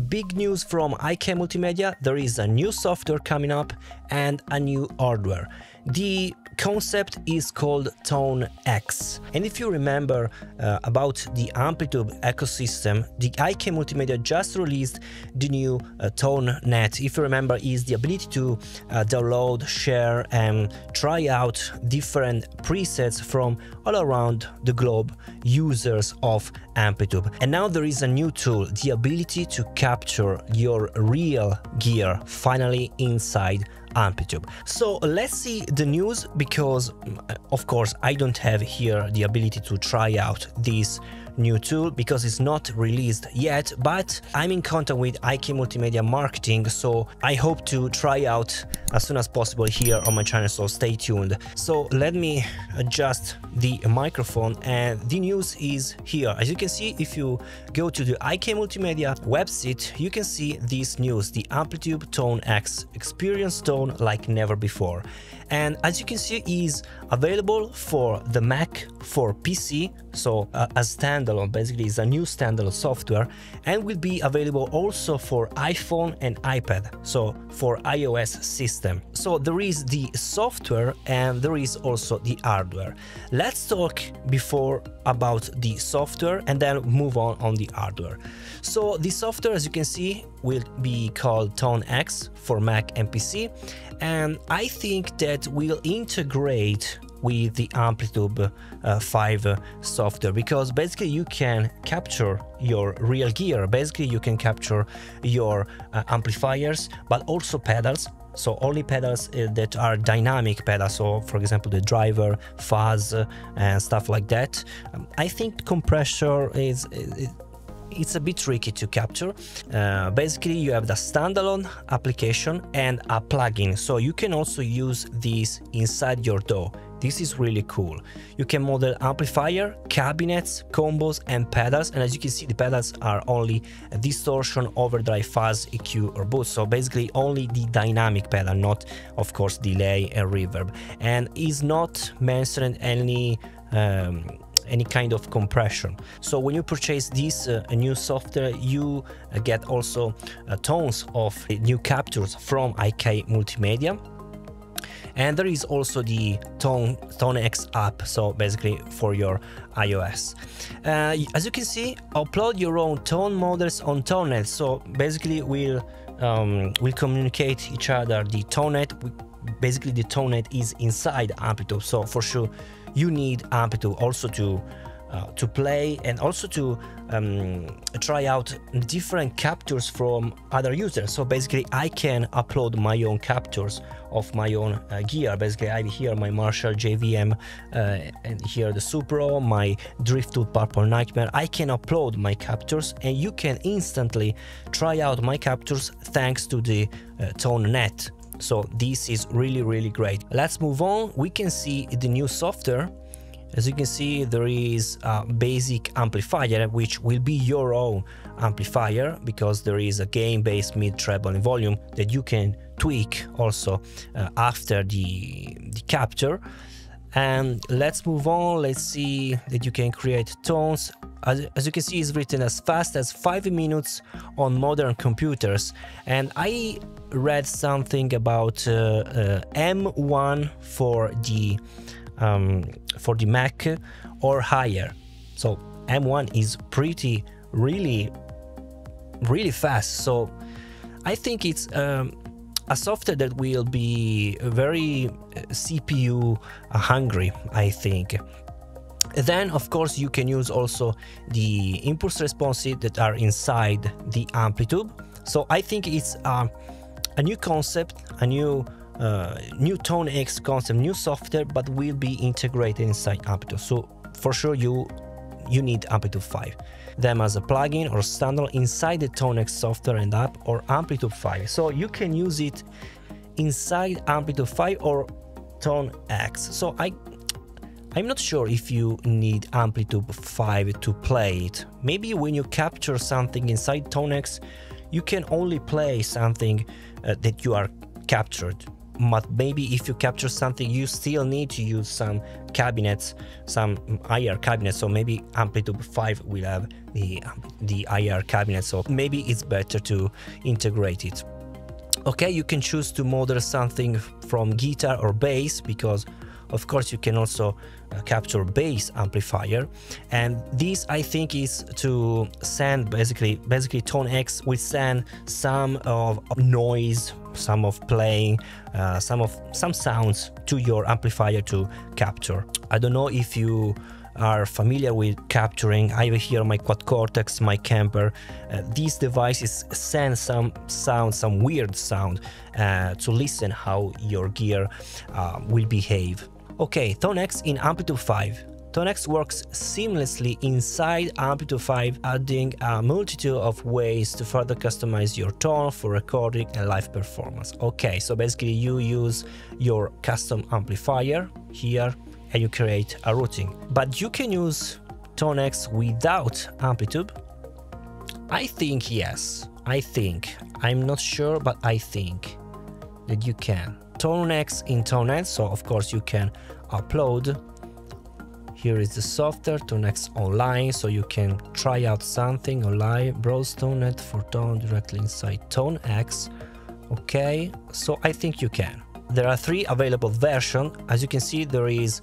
big news from IK Multimedia. There is a new software coming up and a new hardware. The concept is called ToneX, and if you remember about the Amplitube ecosystem, the IK Multimedia just released the new ToneNet. If you remember, is the ability to download, share and try out different presets from all around the globe, users of Amplitube. And now there is a new tool, the ability to capture your real gear finally inside Amplitube. So let's see the news, because of course I don't have here the ability to try out this new tool because it's not released yet, but I'm in contact with IK Multimedia marketing, so I hope to try out as soon as possible here on my channel, so stay tuned. So let me adjust the microphone, and the news is here. As you can see, if you go to the IK Multimedia website, you can see this news: the Amplitube ToneX, experience tone like never before. And as you can see, is available for the Mac, for PC, so as standalone, basically is a new standalone software, and will be available also for iPhone and iPad, so for iOS system. So there is the software and there is also the hardware. Let's talk before about the software and then move on the hardware. So the software, as you can see, will be called ToneX for Mac and PC, and I think that will integrate with the Amplitube 5 software, because basically you can capture your real gear. Basically you can capture your amplifiers, but also pedals. So only pedals that are dynamic pedals, so for example the driver, fuzz and stuff like that. I think compressor it's a bit tricky to capture. Basically you have the standalone application and a plugin, so you can also use this inside your DAW. This is really cool. You can model amplifier, cabinets, combos and pedals, and as you can see the pedals are only distortion, overdrive, fuzz, EQ or boost, so basically only the dynamic pedal, not of course delay and reverb, and is not mentioned any kind of compression. So when you purchase this new software, you get also tons of new captures from IK Multimedia. And there is also the ToneX app, so basically for your iOS. As you can see, upload your own tone models on ToneNet. So basically we'll communicate each other the ToneNet. Basically the ToneNet is inside Amplitube, so for sure you need Amplitube also to play and also to try out different captures from other users. So basically I can upload my own captures of my own gear. Basically I have here my Marshall JVM and here the Supro, my Driftwood Purple Nightmare. I can upload my captures and you can instantly try out my captures thanks to the ToneNet. So this is really great. Let's move on. We can see the new software. As you can see, there is a basic amplifier, which will be your own amplifier, because there is a gain-based mid, treble and volume that you can tweak also after the capture. And let's move on. Let's see that you can create tones. As you can see, it's written as fast as 5 minutes on modern computers. And I read something about M1 for the Mac or higher. So M1 is really fast. So I think it's a software that will be very CPU hungry, I think. Then of course you can use also the impulse responses that are inside the Amplitube. So I think it's a new concept, a new ToneX concept, new software, but will be integrated inside Amplitube. So for sure you need Amplitube 5, them as a plugin or standalone inside the ToneX software and app, or Amplitube 5. So you can use it inside Amplitube 5 or ToneX. So I'm not sure if you need Amplitube 5 to play it. Maybe when you capture something inside ToneX, you can only play something that you are captured. but maybe if you capture something, you still need to use some cabinets, some IR cabinets. So maybe Amplitube 5 will have the IR cabinet, so maybe it's better to integrate it. Okay, you can choose to model something from guitar or bass, because of course you can also capture bass amplifier, and this I think is to send basically ToneX will send some of noise, some of playing, some sounds to your amplifier to capture. I don't know if you are familiar with capturing. I have here my quad cortex, my camper. These devices send some sound, some weird sound, to listen how your gear will behave. Okay, ToneX in Amplitube 5. ToneX works seamlessly inside Amplitube 5, adding a multitude of ways to further customize your tone for recording and live performance. Okay, so basically you use your custom amplifier here and you create a routing. But you can use ToneX without Amplitube? I think yes. I'm not sure, but I think that you can. ToneX in ToneNet, so of course you can upload. Here is the software, ToneX Online, so you can try out something online. Browse ToneNet for tone directly inside ToneX. Okay, so I think you can. There are 3 available versions. As you can see, there is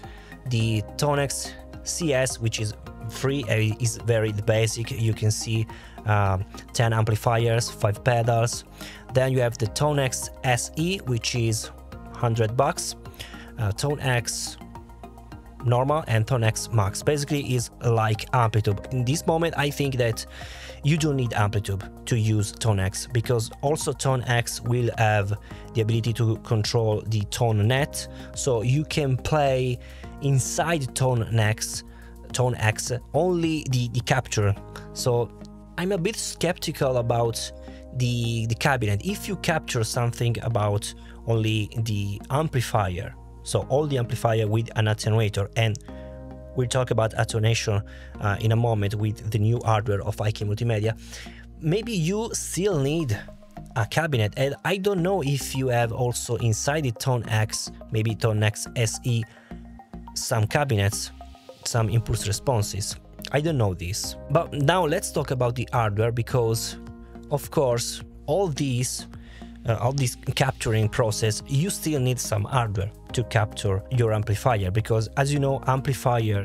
the ToneX CS, which is free, is very basic. You can see 10 amplifiers, 5 pedals. Then you have the ToneX SE, which is $100. ToneX Normal and ToneX Max basically is like Amplitube. In this moment, I think that you don't need Amplitube to use ToneX, because also ToneX will have the ability to control the ToneNet, so you can play inside ToneX only the capture. So I'm a bit skeptical about the cabinet. If you capture something about only the amplifier, so all the amplifier with an attenuator, and we'll talk about attenuation in a moment with the new hardware of IK Multimedia, maybe you still need a cabinet. And I don't know if you have also inside the ToneX, maybe ToneX SE, some cabinets, some impulse responses. I don't know this. But now let's talk about the hardware, because of course all this capturing process, you still need some hardware to capture your amplifier, because as you know, amplifier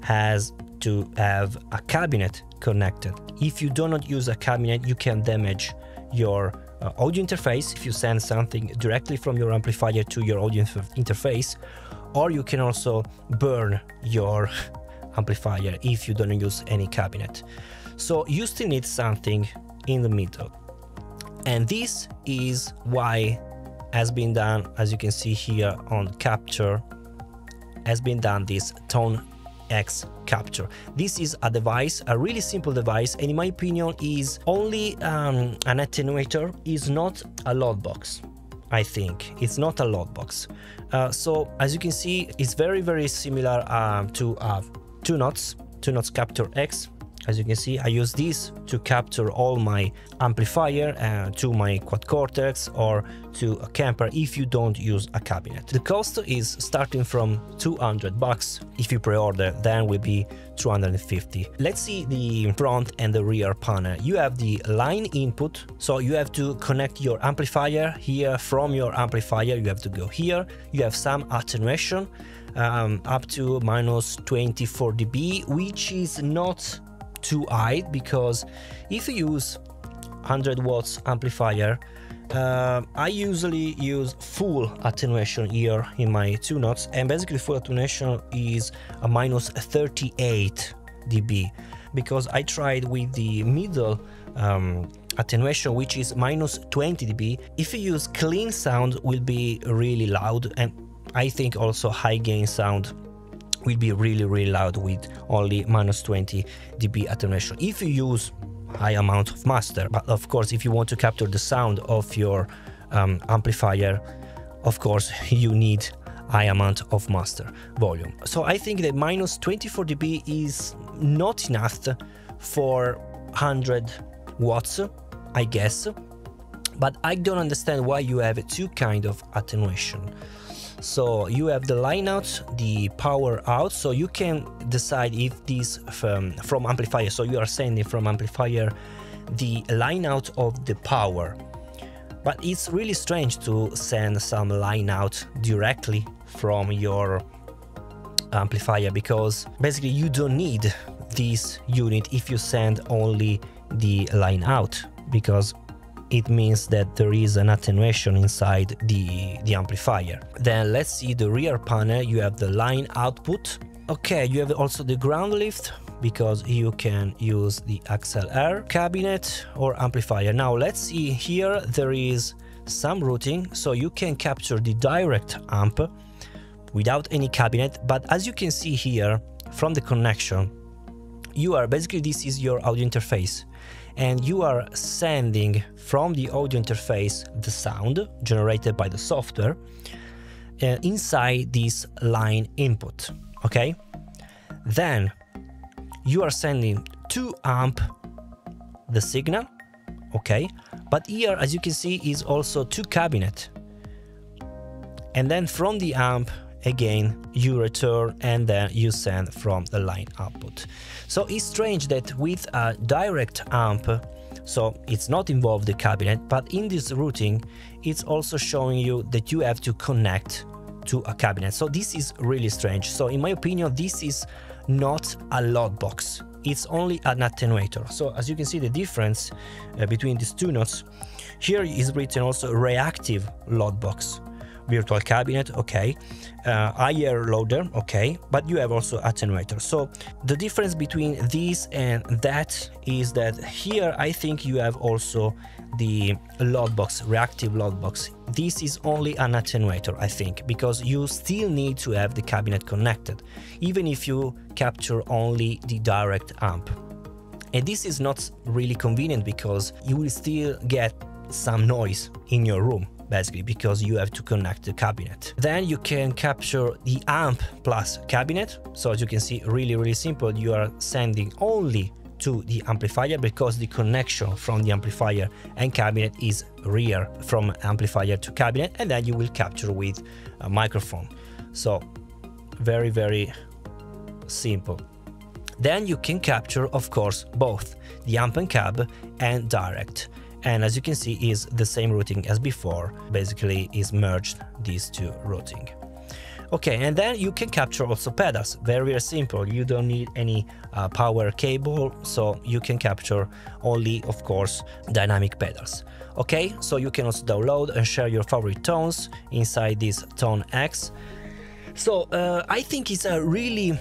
has to have a cabinet connected. If you do not use a cabinet, you can damage your audio interface if you send something directly from your amplifier to your audio interface, or you can also burn your amplifier if you don't use any cabinet. So you still need something in the middle. And this is why has been done, as you can see here on capture, has been done this ToneX capture. This is a device, a really simple device, and in my opinion is only an attenuator, is not a load box. I think it's not a load box. So as you can see, it's very similar to ToneX Capture X. As you can see, I use this to capture all my amplifier to my quad cortex or to a camper if you don't use a cabinet. The cost is starting from $200. If you pre-order, then will be $250. Let's see the front and the rear panel. You have the line input, so you have to connect your amplifier here. From your amplifier, you have to go here. You have some attenuation up to -24 dB, which is not too high, because if you use 100 watts amplifier, I usually use full attenuation here in my 2 notes, and basically full attenuation is a -38 dB, because I tried with the middle attenuation, which is -20 dB. If you use clean sound, will be really loud, and I think also high gain sound will be really loud with only -20 dB attenuation. If you use high amount of master, but of course if you want to capture the sound of your amplifier, of course you need high amount of master volume. So I think that -24 dB is not enough for 100 watts, I guess, But I don't understand why you have two kind of attenuation. So you have the line out, the power out, so you can decide if this from amplifier, so you are sending from amplifier the line out of the power. But it's really strange to send some line out directly from your amplifier, because basically you don't need this unit if you send only the line out, because it means that there is an attenuation inside the amplifier. Then let's see the rear panel. You have the line output. Okay, you have also the ground lift, because you can use the XLR cabinet or amplifier. Now let's see, here there is some routing, so you can capture the direct amp without any cabinet. But as you can see here from the connection, you are basically, this is your audio interface, and you are sending from the audio interface the sound generated by the software inside this line input. Okay, then you are sending to amp the signal. Okay, but here, as you can see, is also to cabinet, and then from the amp again you return, and then you send from the line output. So it's strange that with a direct amp, so it's not involved the cabinet, but in this routing it's also showing you that you have to connect to a cabinet. So this is really strange. So in my opinion, this is not a load box, it's only an attenuator. So as you can see, the difference between these two notes, here is written also reactive load box, virtual cabinet, okay, higher loader, okay, but you have also attenuator. So the difference between this and that is that here I think you have also the load box, reactive load box. This is only an attenuator, I think, because you still need to have the cabinet connected, even if you capture only the direct amp. And this is not really convenient, because you will still get some noise in your room, basically, because you have to connect the cabinet. Then you can capture the amp plus cabinet. So as you can see, really simple. You are sending only to the amplifier, because the connection from the amplifier and cabinet is rear from amplifier to cabinet, and then you will capture with a microphone. So very simple. Then you can capture, of course, both the amp and cab and direct. And as you can see, is the same routing as before, basically is merged these two routing. Okay, and then you can capture also pedals, very simple. You don't need any power cable, so you can capture only, of course, dynamic pedals. Okay, so you can also download and share your favorite tones inside this ToneX. So I think it's a really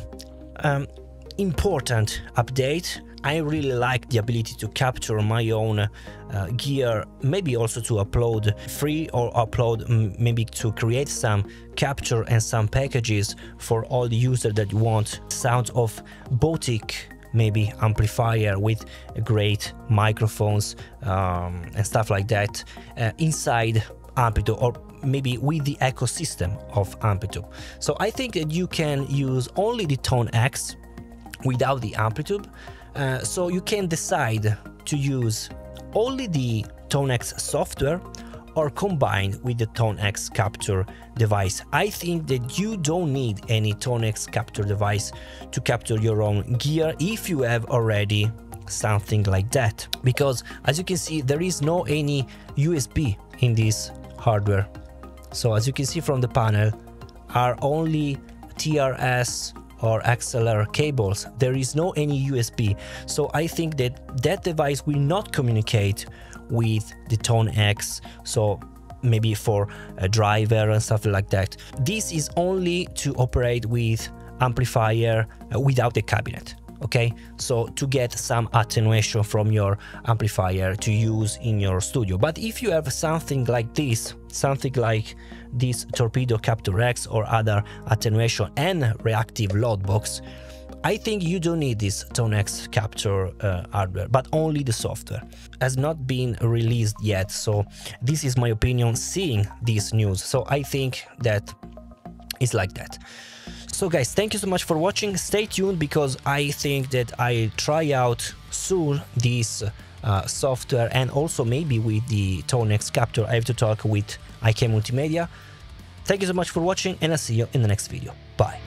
important update. I really like the ability to capture my own gear, maybe also to upload free, or upload maybe to create some capture and some packages for all the users that want sound of boutique maybe amplifier with great microphones and stuff like that inside Amplitube, or maybe with the ecosystem of Amplitube. So I think that you can use only the ToneX without the Amplitube. So you can decide to use only the ToneX software or combine with the ToneX capture device. I think that you don't need any ToneX capture device to capture your own gear if you have already something like that, because as you can see, there is no any USB in this hardware. So as you can see from the panel, are only TRS or XLR cables. There is no any USB. So I think that that device will not communicate with the ToneX, so maybe for a driver and stuff like that. This is only to operate with amplifier without the cabinet. Okay, so to get some attenuation from your amplifier to use in your studio. But if you have something like this, something like this Torpedo Capture X or other attenuation and reactive load box, I think you don't need this ToneX capture hardware, but only the software. Has not been released yet, so this is my opinion seeing this news. So I think that it's like that. So guys, thank you so much for watching. Stay tuned, because I think that I try out soon this software, and also maybe with the ToneX capture, I have to talk with IK Multimedia. Thank you so much for watching, and I'll see you in the next video. Bye.